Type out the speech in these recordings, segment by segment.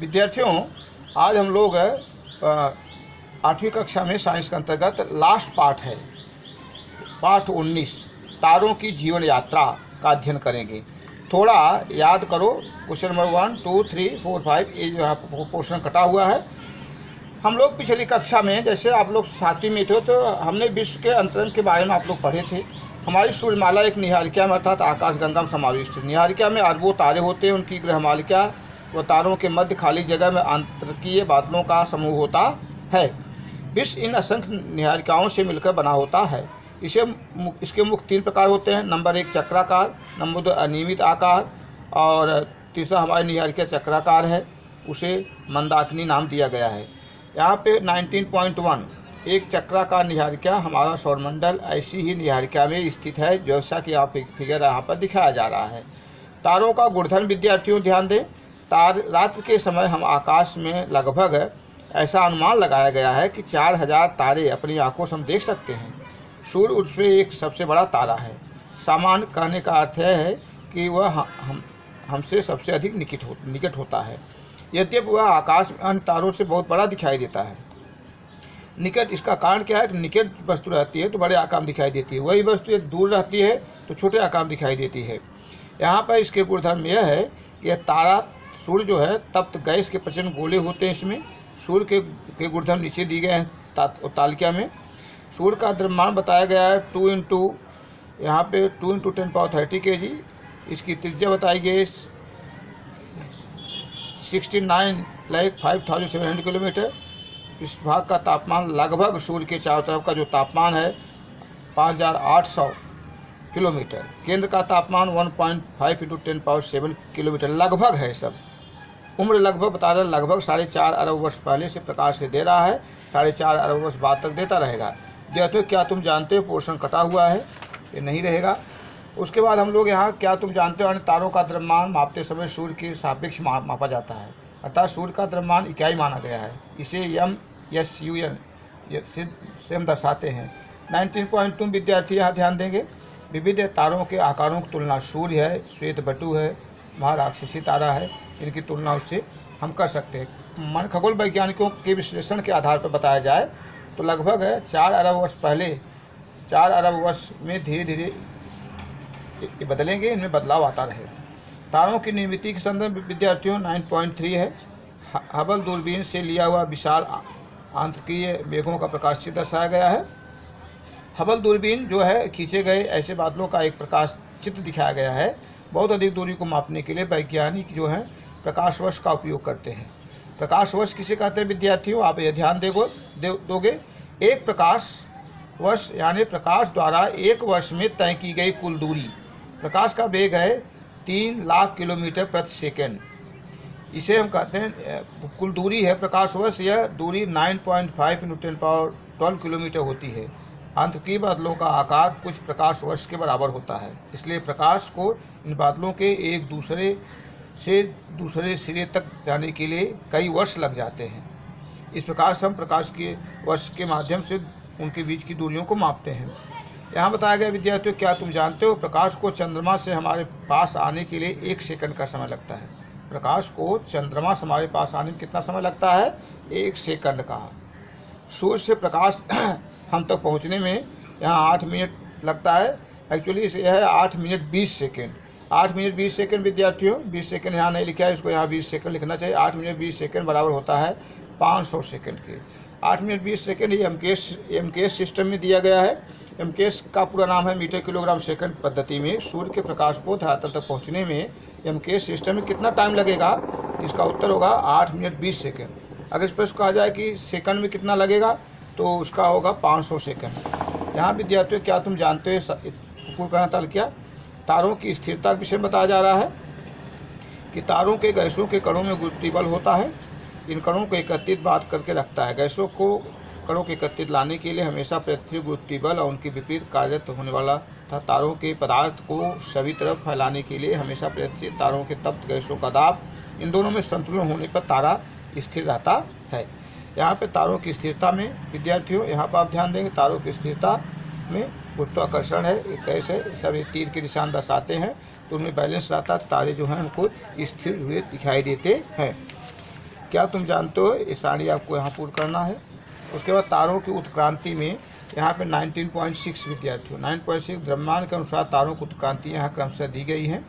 विद्यार्थियों, आज हम लोग 8वीं कक्षा में साइंस के अंतर्गत लास्ट पार्ट है, पाठ 19 तारों की जीवन यात्रा का अध्ययन करेंगे। थोड़ा याद करो, क्वेश्चन नंबर 1, 2, 3, 4, 5 ये जो है पोर्शन कटा हुआ है। हम लोग पिछली कक्षा में, जैसे आप लोग साथी में थे, तो हमने विश्व के अंतरिक्ष के बारे में आप लोग पढ़े थे। हमारी सूर्यमाला एक निहारिका में अर्थात आकाशगंगा में समाविष्ट है। निहारिका में अरबों तारे होते हैं, उनकी ग्रहमालिका व तारों के मध्य खाली जगह में आंतरिकीय बादलों का समूह होता है। विश्व इन असंख्य निहारिकाओं से मिलकर बना होता है। इसके मुख्य 3 प्रकार होते हैं। नंबर 1 चक्राकार, नंबर 2 अनियमित आकार और तीसरा हमारी निहारिका चक्राकार है, उसे मंदाकिनी नाम दिया गया है। यहाँ पे 19.1 एक चक्राकार निहारिका हमारा सौरमंडल ऐसी ही निहारिका में स्थित है, जैसा कि आप फिगर यहाँ पर दिखाया जा रहा है। तारों का गुणधर्म विद्यार्थियों ध्यान दें। रात्रि के समय हम आकाश में लगभग ऐसा अनुमान लगाया गया है कि 4000 तारे अपनी आंखों से हम देख सकते हैं। सूर्य उसमें एक सबसे बड़ा तारा है। सामान्य कहने का अर्थ है कि वह हमसे सबसे अधिक निकट होता है, यद्यपि वह आकाश में अन्य तारों से बहुत बड़ा दिखाई देता है। निकट, इसका कारण क्या है कि निकट वस्तु रहती है तो बड़े आकार में दिखाई देती है, वही वस्तु दूर रहती है तो छोटे आकार में दिखाई देती है। यहाँ पर इसके गुणधर्म यह है कि यह तारा सूर्य जो है तप्त गैस के प्रचंड गोले होते हैं। इसमें सूर्य के गुणधर्म नीचे दिए गए हैं तालिका में। सूर्य का द्रव्यमान बताया गया है 2 × यहाँ पे 2 × 10⁻30 kg। इसकी त्रिज्या बताई गई 69,05,700 किलोमीटर। पृष्ठभाग का तापमान लगभग सूर्य के चारों तरफ का जो तापमान है 5,800 किलोमीटर। केंद्र का तापमान 1.5 × 10⁻7 किलोमीटर लगभग है। सब उम्र लगभग बता रहे, लगभग 4.5 अरब वर्ष पहले से प्रकाश से दे रहा है, 4.5 अरब वर्ष बाद तक देता रहेगा। विद्यार्थियों, क्या तुम जानते हो पोर्शन कटा हुआ है, ये नहीं रहेगा। उसके बाद हम लोग यहाँ क्या तुम जानते हो अन्य तारों का द्रव्यमान मापते समय सूर्य के सापेक्ष मापा जाता है, अर्थात सूर्य का द्रव्यमान इकाई माना गया है। इसे MSUN से हम दर्शाते हैं। 19.2 विद्यार्थी यहाँ ध्यान देंगे। विविध तारों के आकारों की तुलना, सूर्य है, श्वेत बटु है, महाराक्षसी तारा है, इनकी तुलना उससे हम कर सकते हैं। मन खगोल वैज्ञानिकों के विश्लेषण के आधार पर बताया जाए तो लगभग 4 अरब वर्ष पहले, 4 अरब वर्ष में धीरे धीरे ये बदलेंगे, इनमें बदलाव आता रहेगा। तारों की निर्मित के संदर्भ विद्यार्थियों 9.3 है। हबल दूरबीन से लिया हुआ विशाल आंतरिकीय मेघों का प्रकाश चित्र दर्शाया गया है। हबल दूरबीन जो है खींचे गए ऐसे बादलों का एक प्रकाश चित्र दिखाया गया है। बहुत अधिक दूरी को मापने के लिए वैज्ञानिक जो हैं प्रकाश वर्ष का उपयोग करते हैं। प्रकाश वर्ष किसे कहते हैं विद्यार्थियों, आप ये ध्यान दोगे। एक प्रकाश वर्ष यानी प्रकाश द्वारा एक वर्ष में तय की गई कुल दूरी। प्रकाश का वेग है 3 लाख किलोमीटर प्रति सेकेंड। इसे हम कहते हैं कुल दूरी है प्रकाश वर्ष। यह दूरी 9.5 × 10⁻12 किलोमीटर होती है। आंतरिकीय बादलों का आकार कुछ प्रकाश वर्ष के बराबर होता है, इसलिए प्रकाश को इन बादलों के एक दूसरे से दूसरे सिरे तक जाने के लिए कई वर्ष लग जाते हैं। इस प्रकार से हम प्रकाश के वर्ष के माध्यम से उनके बीच की दूरियों को मापते हैं। यहाँ बताया गया विद्यार्थियों, क्या तुम जानते हो प्रकाश को चंद्रमा से हमारे पास आने के लिए 1 सेकंड का समय लगता है। प्रकाश को चंद्रमा से हमारे पास आने में कितना समय लगता है, 1 सेकंड का। सूर्य से प्रकाश हम तक पहुंचने में यहाँ 8 मिनट लगता है। एक्चुअली यह है 8 मिनट 20 सेकेंड। 8 मिनट 20 सेकेंड विद्यार्थियों, 20 सेकेंड यहाँ नहीं लिखा है, इसको यहाँ 20 सेकेंड लिखना चाहिए। 8 मिनट 20 सेकेंड बराबर होता है 500 सेकेंड के। 8 मिनट 20 सेकेंड ये MKS सिस्टम में दिया गया है। MKS का पूरा नाम है मीटर किलोग्राम सेकंड पद्धति में सूर्य के प्रकाश को धरातल तक पहुँचने में MKS सिस्टम में कितना टाइम लगेगा, इसका उत्तर होगा 8 मिनट 20 सेकेंड। अगर इस पर कहा जाए कि सेकंड में कितना लगेगा तो उसका होगा 500 सेकंड। यहाँ विद्यार्थियों, क्या तुम जानते हो कुल क्या तारों की स्थिरता के विषय में बताया जा रहा है कि तारों के गैसों के कणों में गुरुत्वीय बल होता है। इन कणों को एकत्रित बात करके रखता है। गैसों को कणों के एकत्रित लाने के लिए हमेशा पृथ्वी गुरुत्वीय बल और उनके विपरीत कार्यरत होने वाला था। तारों के पदार्थ को सभी तरफ फैलाने के लिए हमेशा पृथ्वी तारों के तप्त गैसों का दाब, इन दोनों में संतुलन होने पर तारा स्थिर रहता है। यहाँ पे तारों की स्थिरता में विद्यार्थियों, यहाँ पर आप ध्यान देंगे, तारों की स्थिरता में गुरुत्वाकर्षण है, कैसे सब तीर के निशान दर्शाते हैं, तो उनमें बैलेंस रहता है, तारे जो हैं उनको स्थिर हुए दिखाई देते हैं। क्या तुम जानते हो, ये सारणी आपको यहाँ पूर्ण करना है। उसके बाद तारों की उत्क्रांति में यहाँ पे 19.6 विद्यार्थियों 9.6 द्रव्यमान के अनुसार तारों की उत्क्रांति यहाँ क्रमशः दी गई है।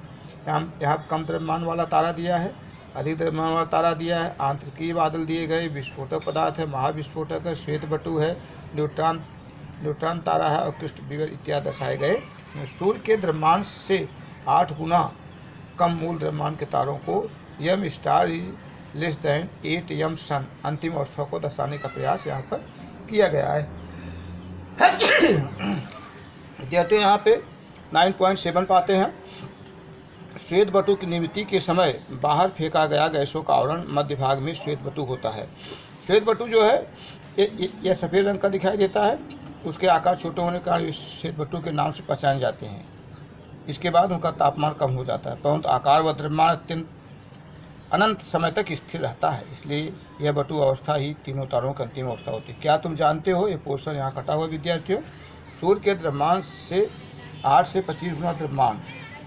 यहाँ कम द्रव्यमान वाला तारा दिया है, अधिक द्रव्यमान वाला तारा दिया है, आंतरिकीय बादल दिए गए, विस्फोटक पदार्थ है, महाविस्फोटक है, श्वेत बटु है, न्यूट्रॉन तारा है और कृष्ण विवर इत्यादि दर्शाए गए। सूर्य के द्रव्यमान से 8 गुना कम मूल द्रव्यमान के तारों को यम स्टार इज लेस दैन 8 यम सन अंतिम अवस्था को दर्शाने का प्रयास यहाँ पर किया गया है। विद्यार्थियों यहाँ पे 9.7 पाते हैं। श्वेत बटु की निर्मिति के समय बाहर फेंका गया गैसों का आवरण मध्य भाग में श्वेत बटु होता है। श्वेत बटु जो है यह सफ़ेद रंग का दिखाई देता है। उसके आकार छोटे होने के कारण इस श्वेत बटु के नाम से पहचाने जाते हैं। इसके बाद उनका तापमान कम हो जाता है, परंतु आकार व द्रव्यमान अत्यंत अनंत समय तक स्थिर रहता है। इसलिए यह बटु अवस्था ही तीनों तारों की अंतिम अवस्था होती है। क्या तुम जानते हो, ये पोर्शन यहाँ कटा हुआ विद्यार्थियों। सूर्य के द्रव्यमान से 8 से 25 गुना द्रव्यमान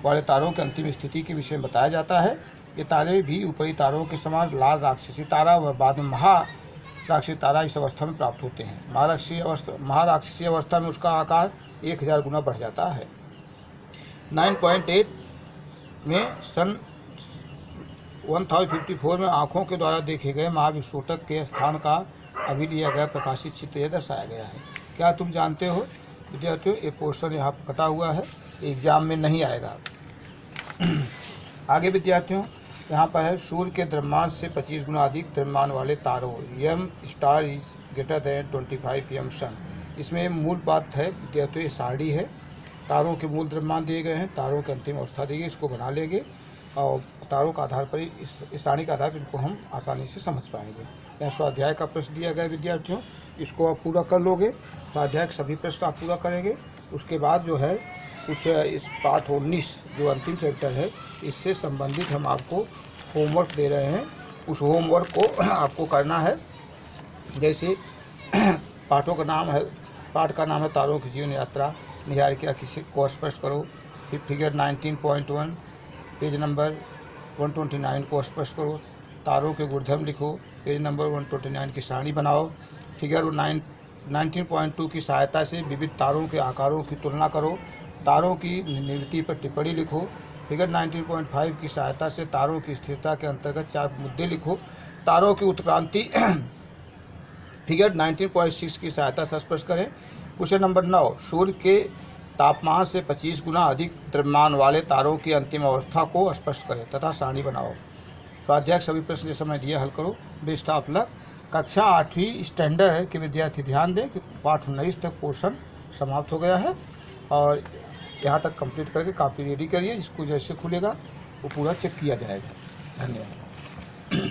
वाले तारों की अंतिम स्थिति के विषय में बताया जाता है। ये तारे भी ऊपरी तारों के समान लाल राक्षसी तारा व बाद में महाराक्षसी तारा इस अवस्था में प्राप्त होते हैं। महाराक्षसी अवस्था में उसका आकार 1000 गुना बढ़ जाता है। 9.8 में सन 1054 में आँखों के द्वारा देखे गए महाविस्फोटक के स्थान का अभी लिया गया प्रकाशित चित्र यह दर्शाया गया है। क्या तुम जानते हो विद्यार्थियों, ये पोर्शन यहाँ पर कटा हुआ है, एग्जाम में नहीं आएगा। आगे विद्यार्थियों यहाँ पर है सूर्य के द्रव्यमान से 25 गुना अधिक द्रव्यमान वाले तारों यम स्टार इज ग्रेटर दैन 25 यम सन। इसमें मूल बात है विद्यार्थियों, ये सारणी है। तारों के मूल द्रव्यमान दिए गए हैं, तारों की अंतिम अवस्था दी गई, इसको बना लेंगे और तारों का आधार पर इस सारणी का आधार पर इनको हम आसानी से समझ पाएंगे। यहाँ स्वाध्याय का प्रश्न दिया गया विद्यार्थियों, इसको आप पूरा कर लोगे। स्वाध्याय के सभी प्रश्न आप पूरा करेंगे। उसके बाद जो है कुछ इस पाठ 19 जो अंतिम चैप्टर है इससे संबंधित हम आपको होमवर्क दे रहे हैं। उस होमवर्क को आपको करना है। जैसे पाठ का नाम है तारों की जीवन यात्रा, निहारिका किसी को स्पष्ट करो। फिर फिगर 19.1 पेज नंबर 129 को स्पष्ट करो। तारों के गुणधर्म लिखो, पेज नंबर 129 की सारणी बनाओ। फिगर 19.2 की सहायता से विविध तारों के आकारों की तुलना करो। तारों की निर्मिति पर टिप्पणी लिखो। फिगर 19.5 की सहायता से तारों की स्थिरता के अंतर्गत 4 मुद्दे लिखो। तारों की उत्क्रांति फिगर 19.6 की सहायता से स्पष्ट करें। क्वेश्चन नंबर 9, सूर्य के तापमान से 25 गुना अधिक द्रव्यमान वाले तारों की अंतिम अवस्था को स्पष्ट करें तथा सारणी बनाओ। स्वाध्याय सभी प्रश्न जैसे मैं दिया हल करो। Best of luck. कक्षा 8वीं स्टैंडर्ड के विद्यार्थी ध्यान दें कि पाठ 19 तक पोर्शन समाप्त हो गया है और यहाँ तक कंप्लीट करके कॉपी रेडी करिए। जिसको जैसे खुलेगा वो पूरा चेक किया जाएगा। धन्यवाद।